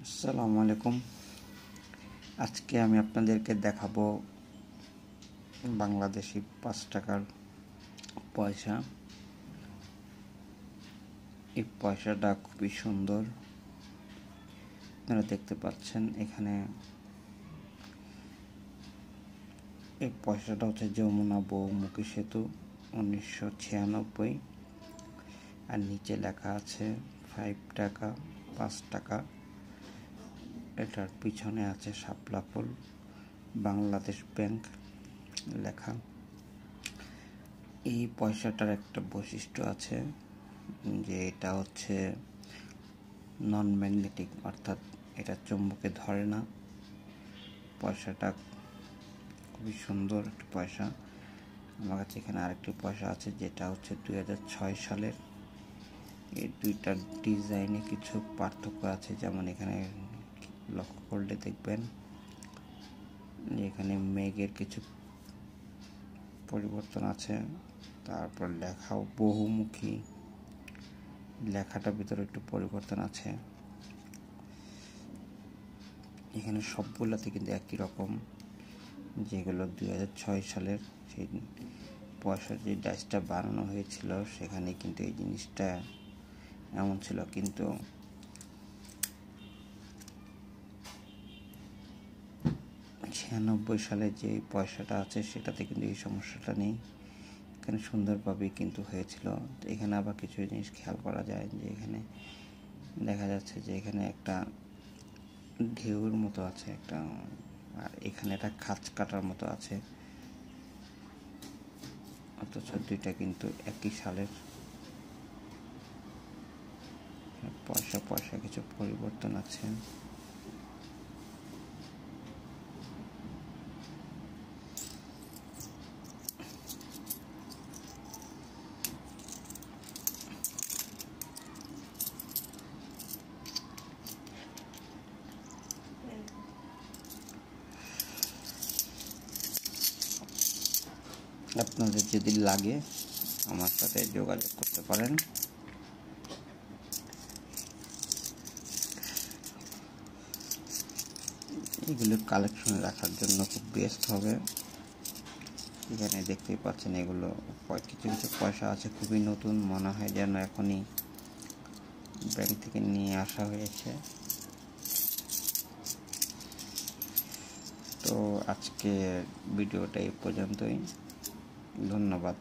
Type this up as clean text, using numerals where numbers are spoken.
আসসালামু আলাইকুম। আজকে আমি আপনাদেরকে দেখাবো বাংলাদেশি 5 টাকার পয়সা। এই পয়সাটা খুবই সুন্দর, আপনারা দেখতে পাচ্ছেন। এখানে এই পয়সাটা হচ্ছে যমুনা বহুমুখী সেতু 1996, আর নিচে লেখা আছে 5 টাকা 5 টাকা। এটার পিছনে আছে শাপলা ফুল, বাংলাদেশ ব্যাংক লেখা। এই পয়সাটার একটা বৈশিষ্ট্য আছে যে এটা হচ্ছে নন ম্যাগনেটিক, অর্থাৎ এটা চুম্বকে ধরে না। পয়সাটা খুবই সুন্দর একটা পয়সা। আমার কাছে এখানে আরেকটি পয়সা আছে যেটা হচ্ছে 2006 সালের। এই দুইটার ডিজাইনে কিছু পার্থক্য আছে, যেমন এখানে লক্ষ্য করলে দেখবেন যে এখানে মেঘের কিছু পরিবর্তন আছে। তারপর লেখাও বহুমুখী, লেখাটার ভিতরে একটু পরিবর্তন আছে। এখানে সবগুলোতে কিন্তু একই রকম, যেগুলো 2006 সালের সেই পয়সার যে ডাইসটা বানানো হয়েছিল সেখানে কিন্তু এই জিনিসটা এমন ছিল। কিন্তু 96 সালে যে পয়সাটা আছে সেটাতে কিন্তু এই সমস্যাটা নেই। এখানে সুন্দরভাবেই কিন্তু হয়েছিল। তো এখানে আবার কিছু জিনিস খেয়াল করা যায় যে এখানে দেখা যাচ্ছে যে এখানে একটা ঢেউর মতো আছে একটা, আর এখানে একটা খাঁজ কাটার মতো আছে, অথচ দুইটা কিন্তু একই সালের পয়সা কিছু পরিবর্তন আছে। আপনাদের যদি লাগে আমার সাথে যোগাযোগ করতে পারেন। এগুলো কালেকশনে রাখার জন্য খুব বেস্ট হবে। এখানে দেখতেই পাচ্ছেন এগুলো কিছু কিছু পয়সা আছে খুবই নতুন, মনে হয় যেন এখনই ব্যাংক থেকে নিয়ে আসা হয়েছে। তো আজকে ভিডিওটা এই পর্যন্তই, ধন্যবাদ।